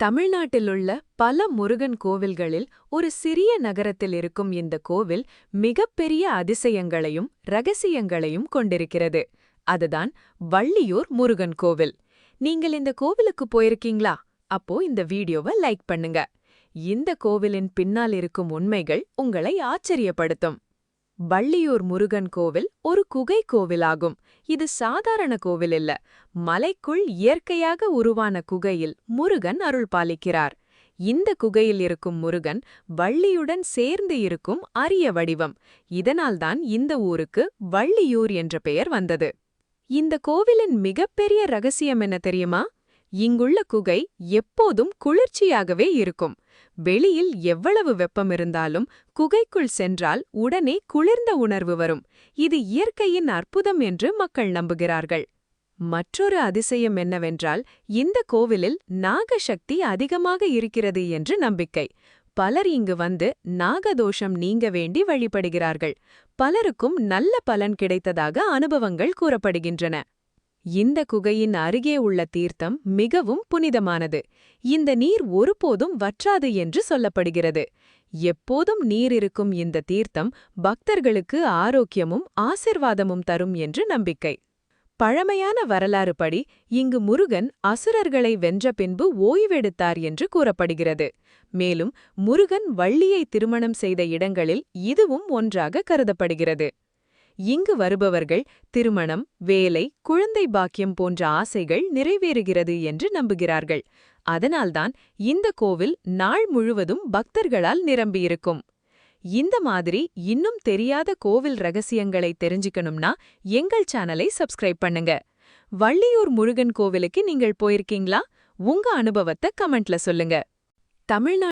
தமிழ்நாட்டிலுள்ள பல முருகன் கோவில்களில் ஒரு சிறிய நகரத்தில் இருக்கும் இந்த கோவில் மிகப்பெரிய அதிசயங்களையும் ரகசியங்களையும் கொண்டிருக்கிறது. அதுதான் வள்ளியூர் முருகன் கோவில். நீங்கள் இந்த கோவிலுக்கு போயிருக்கீங்களா? அப்போ இந்த வீடியோவை லைக் பண்ணுங்க. இந்த கோவிலின் பின்னால் இருக்கும் உண்மைகள் உங்களை ஆச்சரியப்படுத்தும். வள்ளியூர் முருகன் கோவில் ஒரு குகை கோவிலாகும். இது சாதாரண கோவில் இல்ல. மலைக்குள் இயற்கையாக உருவான குகையில் முருகன் அருள் பாலிக்கிறார். இந்த குகையில் இருக்கும் முருகன் வள்ளியுடன் சேர்ந்து இருக்கும் அரிய வடிவம். இதனால்தான் இந்த ஊருக்கு வள்ளியூர் என்ற பெயர் வந்தது. இந்த கோவிலின் மிகப்பெரிய ரகசியம் என்ன தெரியுமா? இங்குள்ள குகை எப்போதும் குளிர்ச்சியாகவே இருக்கும். வெளியில் எவ்வளவு வெப்பம் இருந்தாலும் குகைக்குள் சென்றால் உடனே குளிர்ந்த உணர்வு வரும். இது இயற்கையின் அற்புதம் என்று மக்கள் நம்புகிறார்கள். மற்றொரு அதிசயம் என்னவென்றால், இந்த கோவிலில் நாகசக்தி அதிகமாக இருக்கிறது என்று நம்பிக்கை. பலர் இங்கு வந்து நாகதோஷம் நீங்க வேண்டி வழிபடுகிறார்கள். பலருக்கும் நல்ல பலன் கிடைத்ததாக அனுபவங்கள் கூறப்படுகின்றன. இந்த குகையின் அருகே உள்ள தீர்த்தம் மிகவும் புனிதமானது. இந்த நீர் ஒருபோதும் வற்றாது என்று சொல்லப்படுகிறது. எப்போதும் நீர் இருக்கும் இந்த தீர்த்தம் பக்தர்களுக்கு ஆரோக்கியமும் ஆசிர்வாதமும் தரும் என்று நம்பிக்கை. பழமையான வரலாறு படி இங்கு முருகன் அசுரர்களை வென்ற பின்பு ஓய்வெடுத்தார் என்று கூறப்படுகிறது. மேலும் முருகன் வள்ளியை திருமணம் செய்த இடங்களில் இதுவும் ஒன்றாக கருதப்படுகிறது. இங்கு வருபவர்கள் திருமணம், வேலை, குழந்தை பாக்கியம் போன்ற ஆசைகள் நிறைவேறுகிறது என்று நம்புகிறார்கள். அதனால்தான் இந்த கோவில் நாள் முழுவதும் பக்தர்களால் நிரம்பியிருக்கும். இந்த மாதிரி இன்னும் தெரியாத கோவில் ரகசியங்களை தெரிஞ்சுக்கணும்னா எங்கள் சேனலை சப்ஸ்கிரைப் பண்ணுங்க. வள்ளியூர் முருகன் கோவிலுக்கு நீங்கள் போயிருக்கீங்களா? உங்க அனுபவத்தை கமெண்ட்ல சொல்லுங்க. தமிழ்நாடு